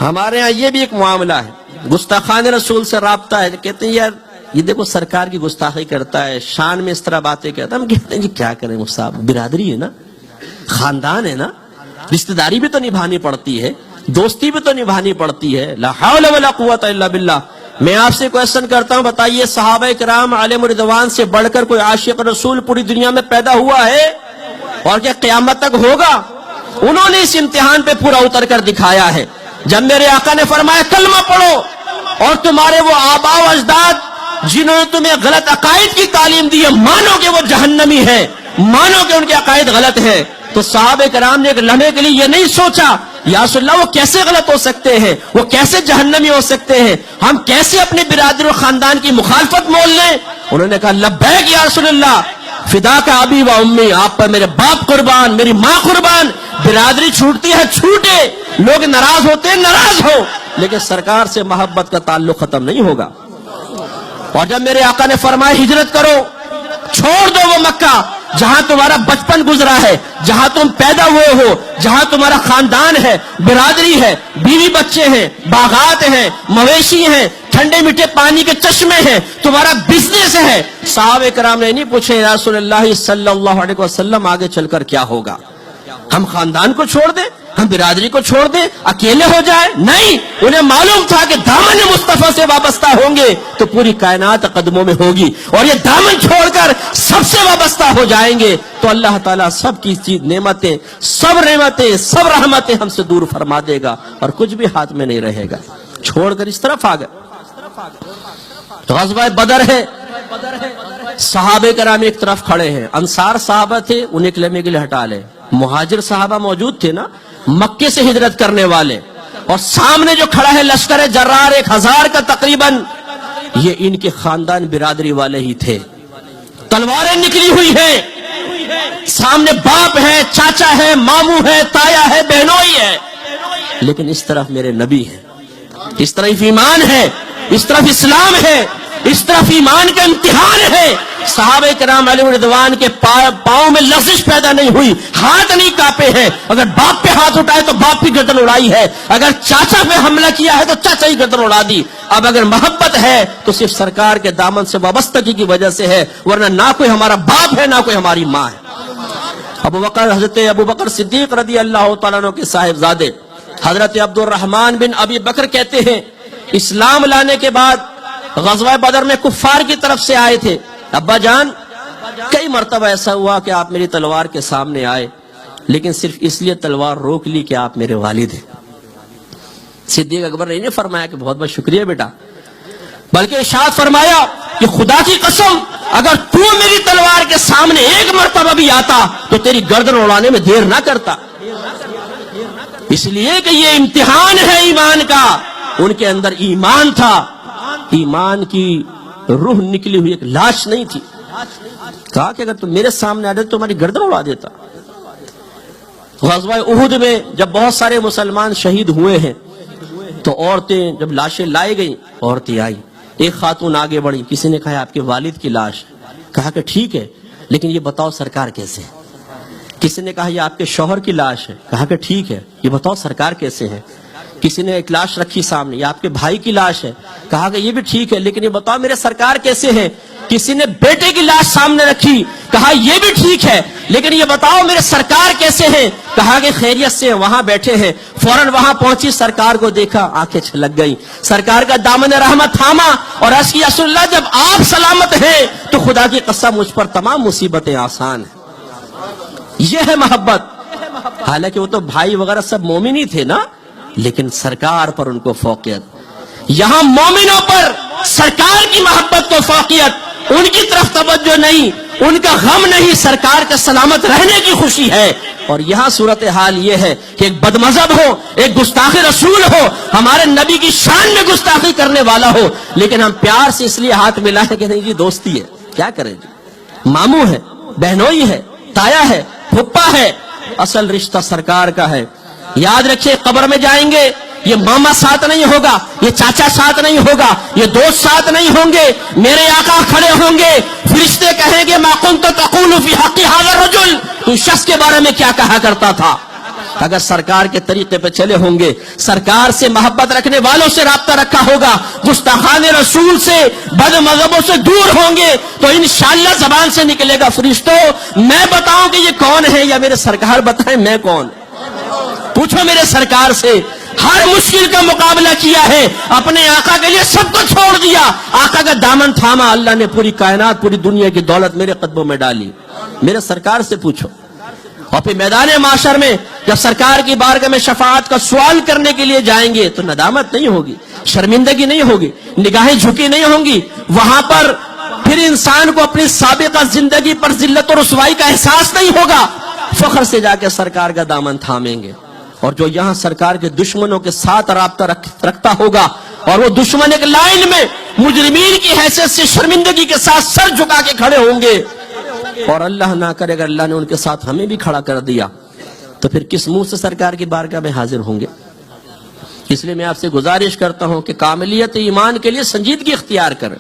ہمارے ہاں یہ بھی ایک معاملہ ہے, گستاخان رسول سے رابطہ ہے. کہتے ہیں یار یہ دیکھو سرکار کی گستاخی کرتا ہے, شان میں اس طرح باتیں کرتا ہے. ہم کہتے ہیں جی کیا کریں صاحب, برادری ہے نا, خاندان ہے نا, رشتہ داری بھی تو نبھانی پڑتی ہے, دوستی بھی تو نبھانی پڑتی ہے. لا حول ولا قوت الا باللہ. میں آپ سے کوشچن کرتا ہوں, بتائیے صحابہ کرام علیہم رضوان سے بڑھ کر کوئی عاشق رسول پوری دنیا میں پیدا ہوا ہے اور کیا قیامت تک ہوگا؟ انہوں نے اس امتحان پہ پورا اتر کر دکھایا ہے. جب میرے آقا نے فرمایا کلمہ پڑھو, اور تمہارے وہ آباء و اجداد جنہوں نے تمہیں غلط عقائد کی تعلیم دی ہے مانو کہ وہ جہنمی ہے, مانو کہ ان کے عقائد غلط ہے, تو صحابہ کرام نے ایک لمحے کے لیے یہ نہیں سوچا یا رسول اللہ وہ کیسے غلط ہو سکتے ہیں, وہ کیسے جہنمی ہو سکتے ہیں, ہم کیسے اپنی برادری و خاندان کی مخالفت مول لیں؟ انہوں نے کہا لبیک یا رسول اللہ, فدا کا ابی و امی, آپ پر میرے باپ قربان, میری ماں قربان. برادری چھوٹتی ہے چھوٹے, لوگ ناراض ہوتے ہیں ناراض ہو, لیکن سرکار سے محبت کا تعلق ختم نہیں ہوگا. اور جب میرے آقا نے فرمایا ہجرت کرو, چھوڑ دو وہ مکہ جہاں تمہارا بچپن گزرا ہے, جہاں تم پیدا ہوئے ہو, جہاں تمہارا خاندان ہے, برادری ہے, بیوی بچے ہیں, باغات ہیں, مویشی ہیں, ٹھنڈے میٹھے پانی کے چشمے ہیں, تمہارا بزنس ہے. صحابہ کرام نے نہیں پوچھے یا رسول اللہ صلی اللہ علیہ وسلم آگے چل کر کیا ہوگا, ہم خاندان کو چھوڑ دیں, ہم برادری کو چھوڑ دیں, اکیلے ہو جائے؟ نہیں, انہیں معلوم تھا کہ دامن مصطفیٰ سے وابستہ ہوں گے تو پوری کائنات قدموں میں ہوگی, اور یہ دامن چھوڑ کر سب سے وابستہ ہو جائیں گے تو اللہ تعالیٰ سب کی چیز نعمتیں, سب رحمتیں ہم سے دور فرما دے گا, اور کچھ بھی ہاتھ میں نہیں رہے گا. چھوڑ کر اس طرف آ گئے. تو غزوہ بدر ہے, صحابہ کرام ایک طرف کھڑے ہیں, انصار صحابہ تھے انہیں ایک لمحے کے لیے ہٹا لے, مہاجر صحابہ موجود تھے نا, مکے سے ہجرت کرنے والے, اور سامنے جو کھڑا ہے لشکر جرار 1000 کا تقریباً, یہ ان کے خاندان برادری والے ہی تھے. تلواریں نکلی ہوئی ہیں, سامنے باپ ہے, چاچا ہے, ماموں ہے, تایا ہے, بہنوئی ہے, لیکن اس طرف میرے نبی ہے, اس طرف ایمان ہے, اس طرف اسلام ہے, اس طرف ایمان کا امتحان ہے. صحابہ کرام علیہ رضوان کے پاؤں میں لرزش پیدا نہیں ہوئی, ہاتھ نہیں کانپے ہیں. اگر باپ پہ ہاتھ اٹھائے تو باپ کی گردن اڑائی ہے, اگر چاچا پہ حملہ کیا ہے تو چاچا ہی گردن اڑا دی. اب اگر محبت ہے تو صرف سرکار کے دامن سے وابستگی کی وجہ سے ہے, ورنہ نہ کوئی ہمارا باپ ہے نہ کوئی ہماری ماں ہے. حضرت ابو بکر صدیق رضی اللہ تعالیٰ عنہ کے صاحبزادے حضرت عبد الرحمن بن ابی بکر کہتے ہیں اسلام لانے کے بعد غزوہ بدر میں کفار کی طرف سے آئے تھے. ابا جان کئی مرتبہ ایسا ہوا کہ آپ میری تلوار کے سامنے آئے, لیکن صرف اس لیے تلوار روک لی کہ آپ میرے والد ہیں. صدیق اکبر نے نہیں فرمایا کہ بہت بہت شکریہ بیٹا, بلکہ ارشاد فرمایا کہ خدا کی قسم اگر تو میری تلوار کے سامنے ایک مرتبہ بھی آتا تو تیری گردن اڑانے میں دیر نہ کرتا. اس لیے کہ یہ امتحان ہے ایمان کا. ان کے اندر ایمان تھا, ایمان کی روح نکلی ہوئی ایک لاش نہیں تھی. کہا کہ اگر تم میرے سامنے آ جاتے تو تمہاری گردن اڑا دیتا. غزوہ احد میں جب بہت سارے مسلمان شہید ہوئے ہیں تو عورتیں جب لاشیں لائی گئیں, عورتیں آئی, ایک خاتون آگے بڑھی, کسی نے کہا آپ کے والد کی لاش, کہا کہ ٹھیک ہے لیکن یہ بتاؤ سرکار کیسے ہے. کسی نے کہا یہ آپ کے شوہر کی لاش ہے, کہا کہ ٹھیک ہے یہ بتاؤ سرکار کیسے ہے. کسی نے ایک لاش رکھی سامنے, یہ آپ کے بھائی کی لاش ہے, کہا کہ یہ بھی ٹھیک ہے لیکن یہ بتاؤ میرے سرکار کیسے ہیں. کسی نے بیٹے کی لاش سامنے رکھی, کہا یہ بھی ٹھیک ہے لیکن یہ بتاؤ میرے سرکار کیسے ہیں. کہا کہ خیریت سے وہاں بیٹھے ہیں. فوراً وہاں پہنچی, سرکار کو دیکھا, آنکھیں چھلک گئی, سرکار کا دامن رحمت تھاما اور عرض کیا رسول اللہ جب آپ سلامت ہیں تو خدا کی قسم مجھ پر تمام مصیبتیں آسان ہیں. یہ ہے محبت. حالانکہ وہ تو بھائی وغیرہ سب مومن ہی تھے نا, لیکن سرکار پر ان کو فوقیت. یہاں مومنوں پر سرکار کی محبت کو فوقیت, ان کی طرف توجہ نہیں, ان کا غم نہیں, سرکار کا سلامت رہنے کی خوشی ہے. اور یہاں صورتحال یہ ہے کہ ایک بد مذہب ہو, ایک گستاخ رسول ہو, ہمارے نبی کی شان میں گستاخی کرنے والا ہو, لیکن ہم پیار سے اس لیے ہاتھ ملائیں کہ نہیں جی دوستی ہے, کیا کریں جی, ماموں ہے, بہنوئی ہے, تایا ہے, پھپھا ہے, اصل رشتہ سرکار کا ہے. یاد رکھیے قبر میں جائیں گے یہ ماما ساتھ نہیں ہوگا, یہ چاچا ساتھ نہیں ہوگا, یہ دوست ساتھ نہیں ہوں گے, میرے آقا کھڑے ہوں گے, فرشتے کہیں گے ما کنت تقول فی حق ھذا الرجل, تو شخص کے بارے میں کیا کہا کرتا تھا. اگر سرکار کے طریقے پہ چلے ہوں گے، سرکار سے محبت رکھنے والوں سے رابطہ رکھا ہوگا، گستاخان رسول سے بد مذہبوں سے دور ہوں گے، تو انشاءاللہ زبان سے نکلے گا فرشتوں میں بتاؤں کہ یہ کون ہے، یا میرے سرکار بتائیں میں کون؟ پوچھو میرے سرکار سے۔ ہر مشکل کا مقابلہ کیا ہے، اپنے آقا کے لیے سب کو چھوڑ دیا، آقا کا دامن تھاما، اللہ نے پوری کائنات پوری دنیا کی دولت میرے قدموں میں ڈالی۔ میرے سرکار سے پوچھو۔ اور پھر میدان معاشر میں جب سرکار کی بارگاہ میں شفاعت کا سوال کرنے کے لیے جائیں گے تو ندامت نہیں ہوگی، شرمندگی نہیں ہوگی، نگاہیں جھکی نہیں ہوں گی، وہاں پر پھر انسان کو اپنی سابقہ زندگی پر ذلت و رسوائی کا احساس نہیں ہوگا، فخر سے جا کے سرکار کا دامن تھامیں گے۔ اور جو یہاں سرکار کے دشمنوں کے ساتھ رابطہ رکھتا ہوگا اور وہ دشمن ایک لائن میں مجرمین کی حیثیت سے شرمندگی کے ساتھ سر جھکا کے کھڑے ہوں گے، اور اللہ نہ کرے اگر اللہ نے ان کے ساتھ ہمیں بھی کھڑا کر دیا تو پھر کس منہ سے سرکار کی بارگاہ میں حاضر ہوں گے؟ اس لیے میں آپ سے گزارش کرتا ہوں کہ کاملیت ایمان کے لیے سنجیدگی اختیار کریں۔